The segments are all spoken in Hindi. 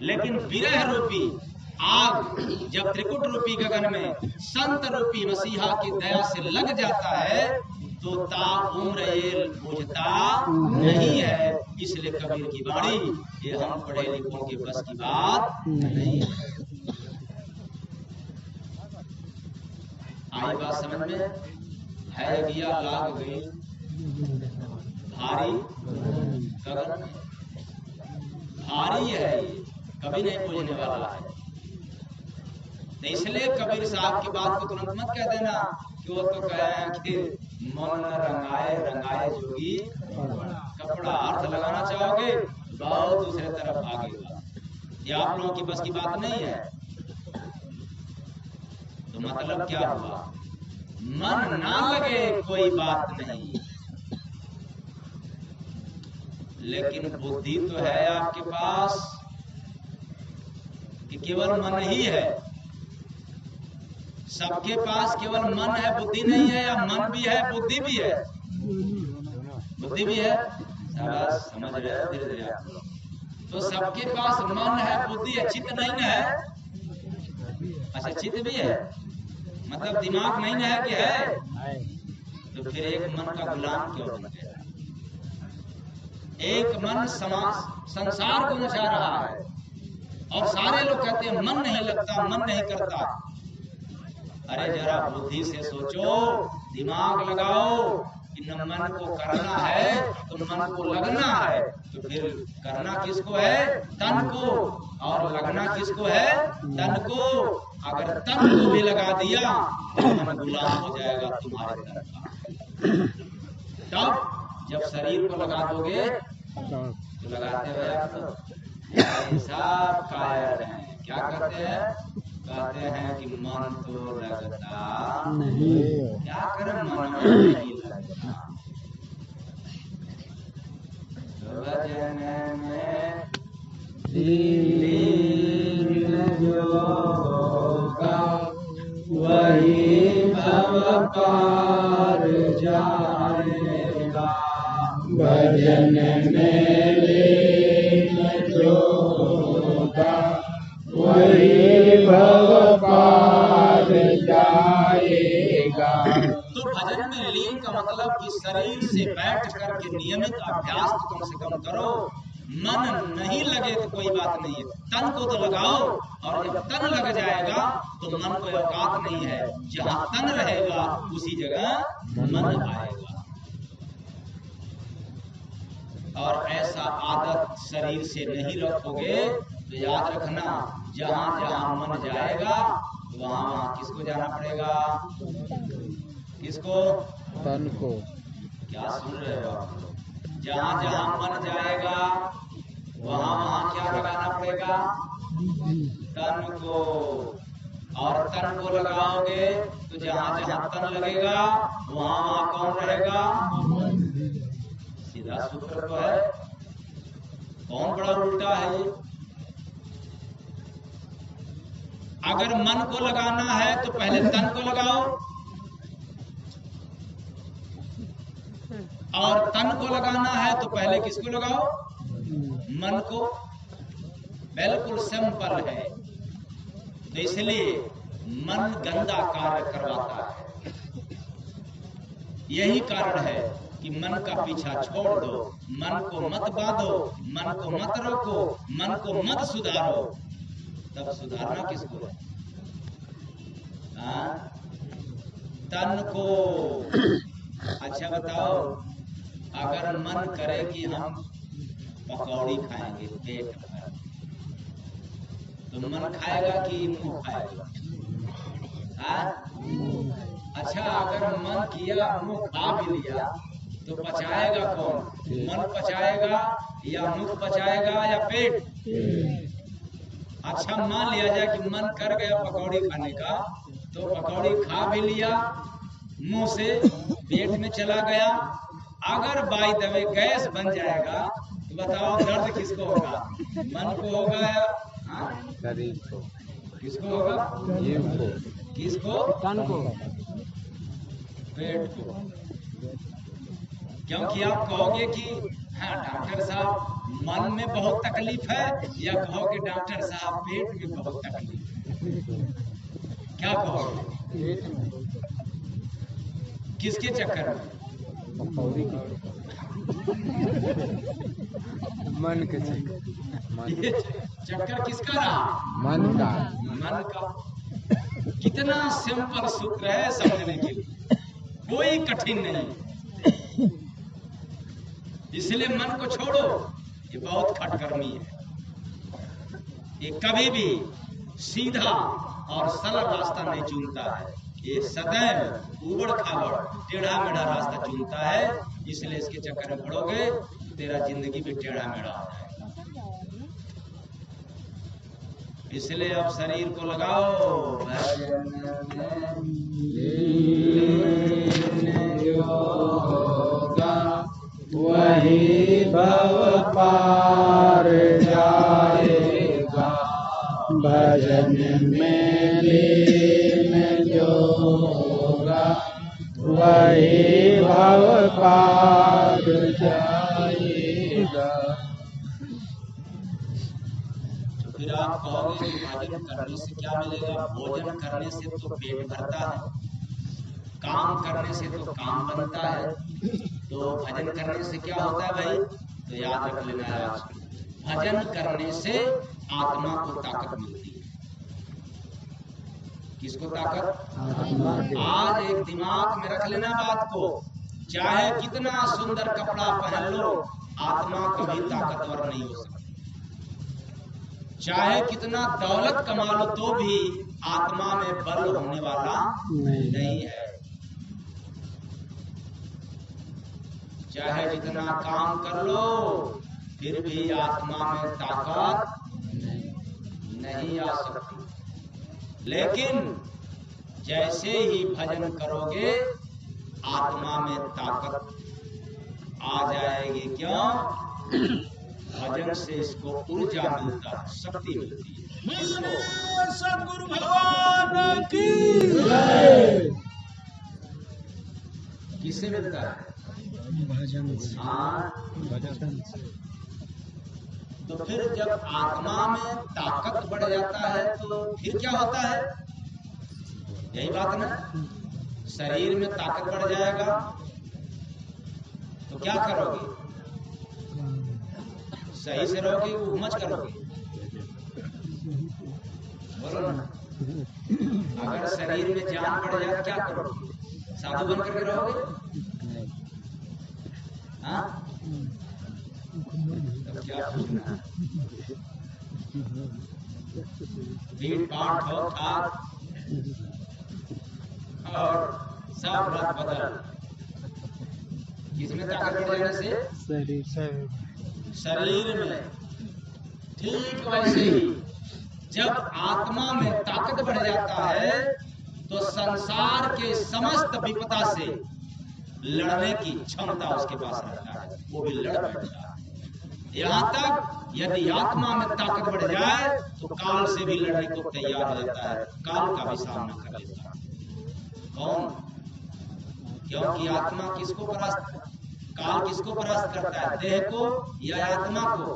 लेकिन विरह रूपी आग जब त्रिकुट रूपी गगन में संत रूपी मसीहा की दया से लग जाता है तो ताउम्र ये बुझता नहीं है। इसलिए कबीर की वाणी ये हम पढ़े लिखों के बस की बात नहीं है। आई बात समझ में है? यज्ञिया लाग गई भारी गगन में, भारी है ये, कभी नहीं पूजने वाला है। इसलिए कबीर साहब की बात को तुरंत मत कह देना कि वो तो कह रहे हैं कि मन रंगाए रंगाए जोगी कपड़ा। अर्थ लगाना चाहोगे बहुत दूसरे तरफ भागेगा। ये आप लोगों की बस की बात नहीं है। तो मतलब क्या हुआ? मन ना लगे कोई बात नहीं, लेकिन बुद्धि तो है आपके पास कि केवल मन ही है। सबके पास केवल मन है, बुद्धि नहीं है, या मन भी है बुद्धि भी है? बुद्धि भी है। समझ रहे हो धीरे धीरे आप लोग। तो सबके पास मन है बुद्धि है, चित्त नहीं है? अच्छा चित्त भी है, मतलब दिमाग नहीं है कि है? तो फिर एक मन का गुलाम क्यों बन गया? एक मन संसार को मचा रहा है और सारे लोग कहते हैं मन नहीं लगता, मन नहीं करता। अरे जरा बुद्धि से सोचो, दिमाग लगाओ कि न मन को करना है तो मन को लगना है। तो फिर करना किसको है? तन को। और लगना किसको है? तन को। अगर तन को भी लगा दिया तो मन गुलाम हो जाएगा तुम्हारे तन का। तब जब शरीर को लगा दोगे तो लगाते हुए आप तो सब कायर हैं। क्या करते हैं? कहते हैं कि मन तो लगता नहीं। क्या करें? मन नहीं लगता। भजन में लीन जो होगा वही भव पार जाएगा। भजन में लीन जो होगा वही भव पार जाएगा। तो भजन में लीन का मतलब कि शरीर से बैठ करके नियमित अभ्यास तो कम से कम करो। मन नहीं लगे तो कोई बात नहीं है, तन को तो लगाओ। और जब तन लग जाएगा तो मन को औकात नहीं है। जहाँ तन रहेगा उसी जगह मन आएगा। और ऐसा आदत शरीर से नहीं रखोगे तो याद रखना, जहाँ जहाँ मन जाएगा वहाँ वहाँ किसको जाना पड़ेगा? किसको? तन को। क्या सुन रहे हो आप लोग? जहाँ जहाँ मन जाएगा वहाँ वहाँ क्या लगाना पड़ेगा? तन को। और तन को लगाओगे तो जहाँ जहाँ तन लगेगा वहाँ वहाँ कौन रहेगा? सीधा सूत्र तो है। कौन बड़ा उल्टा है ये? अगर मन को लगाना है तो पहले तन को लगाओ, और तन को लगाना है तो पहले किसको लगाओ? मन को। बिल्कुल सिंपल है। तो इसलिए मन गंदा कार्य करवाता है। यही कारण है कि मन का पीछा छोड़ दो, मन को मत बांधो, मन को मत रोको, मन को मत सुधारो। तब सुधारना किसको है? तन को। अच्छा बताओ, अगर मन करे कि हम पकौड़ी खाएंगे पेट भर, तो मन खाएगा कि मुंह खाएगा? अच्छा अगर मन किया मुंह खा भी लिया तो पचाएगा कौन? मन पचाएगा या मुंह पचाएगा या पेट? अच्छा मान लिया जाए कि मन कर गया पकौड़ी खाने का, तो पकौड़ी खा भी लिया, मुंह से पेट में चला गया। अगर बाई द वे गैस बन जाएगा तो बताओ दर्द किसको होगा? मन को होगा या शरीर को? किसको होगा? जीव को। किसको? तन को। पेट को। क्योंकि आप कहोगे कि हाँ डॉक्टर साहब मन में बहुत तकलीफ है, या कहो कि डॉक्टर साहब पेट में बहुत तकलीफ है? क्या कहोगे? किसके चक्कर में? मन के चक्कर। चक्कर किसका रहा? मन का। मन का। कितना सिंपल सूत्र है समझने के लिए, कोई कठिन नहीं। इसलिए मन को छोड़ो, ये बहुत खटकर्मी है। ये कभी भी सीधा और सरल रास्ता नहीं चुनता है, ये सदैव उबड़ खाबड़ टेढ़ा मेढ़ा रास्ता चुनता है। इसलिए इसके चक्कर में पड़ोगे तेरा जिंदगी भी टेढ़ा मेढ़ा हो जाएगा। इसलिए अब शरीर को लगाओ भजन योगा, वही भव पार जाएगा। भजन में लीन योगा, वही भव पार जाएगा। फिर आप कहोगे कि भजन करने से क्या मिलेगा? भोजन करने से तो पेट भरता है, काम करने से तो काम बनता है, तो भजन करने से क्या होता है भाई? तो याद रख लेना आज, भजन करने से आत्मा को ताकत मिलती है। किसको ताकत? आज एक दिमाग में रख लेना बात को, चाहे कितना सुंदर कपड़ा पहन लो, आत्मा कभी ताकतवर नहीं हो सकती। चाहे कितना दौलत कमा लो तो भी आत्मा में बल होने वाला नहीं है। चाहे जितना काम कर लो फिर भी आत्मा में ताकत नहीं आ सकती। लेकिन जैसे ही भजन करोगे आत्मा में ताकत आ जाएगी। क्यों? भजन से इसको ऊर्जा मिलता है, शक्ति मिलती है। सद्गुरु भगवान की जय। किससे मिलता है? भजन से। भजन से। तो फिर जब आत्मा में ताकत बढ़ जाता है तो फिर क्या होता है? यही बात ना, शरीर में ताकत बढ़ जाएगा तो क्या करोगे? सही से रहोगे, उमच करोगे? बोलो ना। अगर शरीर में जान बढ़ जाए क्या करोगे? साधु बन करके रहोगे? हाँ? तब क्या पूछना? भीड़ भाड़ ठोक ठाक और सब रख बदल, किसमें ताकत बढ़ जाने से? शरीर में। ठीक वैसे ही जब आत्मा में ताकत बढ़ जाता है तो संसार के समस्त विपदा से लड़ने की क्षमता उसके पास रहता है, वो भी लड़ बैठता है। यहाँ तक यदि आत्मा में ताकत बढ़ जाए तो काल से भी लड़ने को तैयार हो जाता है, काल का भी सामना कर लेता है। कौन? क्योंकि आत्मा किसको परास्त, काल किसको परास्त करता है? देह को या आत्मा को?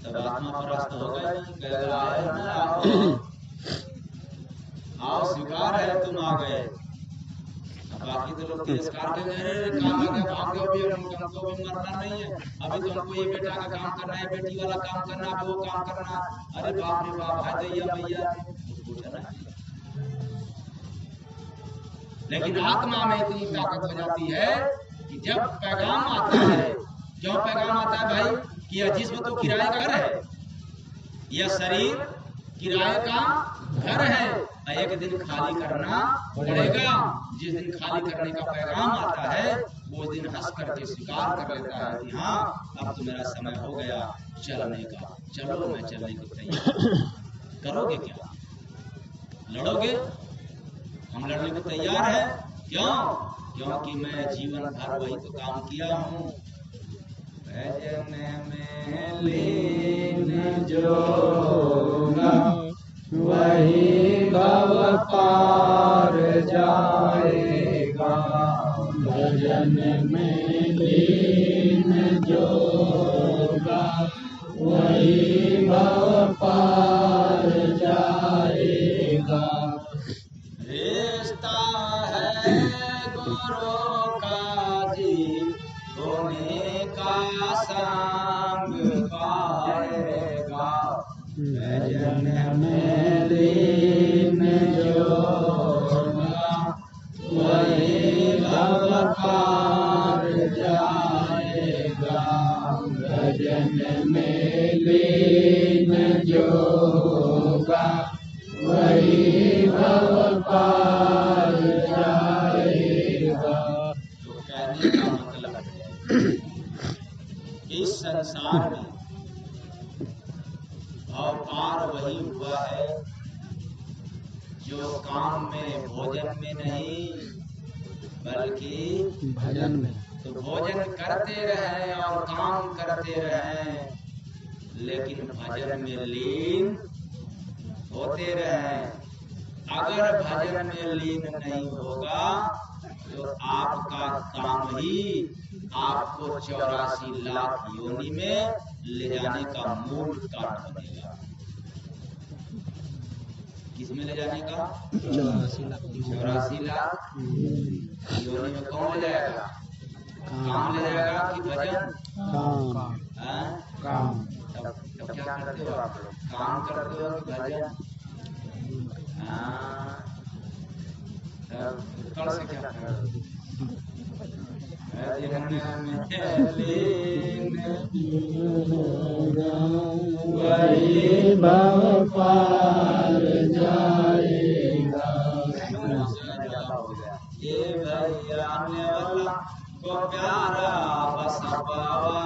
तब आत्मा परास्त होगा ही। आओ स्वीकार है तुम आ गए, बाकी तो लोग तिरस्कार कर रहे हैं, काम आ गया भाग गए, भी हमको भी मरना नहीं है, अभी तो हमको ये बेटा का काम करना है, बेटी वाला काम करना है, वो काम करना। अरे बाप रे बाप, भाई दैया भैया पूछना। लेकिन आत्मा में इतनी ताकत हो जाती है कि जब पैगाम आता है, क्यों पैगाम आता है भाई? कि यह जिस्म तो किराए का घर है, यह शरीर किराए का घर है, एक दिन खाली करना पड़ेगा। जिस दिन खाली करने का पैगाम आता है वो दिन हंस करके स्वीकार कर लेता है कि हाँ अब तो मेरा समय हो गया चलने का, चलो मैं चलने को तैयार। करोगे क्या? लड़ोगे? हम लड़ने को तैयार है। क्यों? क्योंकि मैं जीवन भर वही तो काम किया हूँ। भजन में लीन जोगा, वही भव पार जाएगा। भजन में लीन जोगा वही भव पार जाएगा। रिश्ता है गुरु का जी होने का संग पाएगा। भजन में लीन जोगा वही भव पार जाएगा। भजन में लीन जोगा वही भव पार जाएगा। तो कहने का मतलब है इस संसार में भव पार वही हुआ है जो काम में भोजन में नहीं बल्कि भजन में। तो भोजन करते रहे और काम करते रहे लेकिन भजन में लीन होते रहे। अगर भजन में लीन नहीं होगा तो आपका काम ही आपको 84 लाख योनि में ले जाने का मूल कारण बनेगा। किसमें ले जाने का? 84 लाख योनि में कौन ले जाएगा? काम ले जाएगा कि भजन? काम। तब क्या करते हो आप लोग? काम करते हो कि भजन? कल से क्या कर वही भव पार जाएगा। ये भैया आने वाला को प्यारा बस बाबा।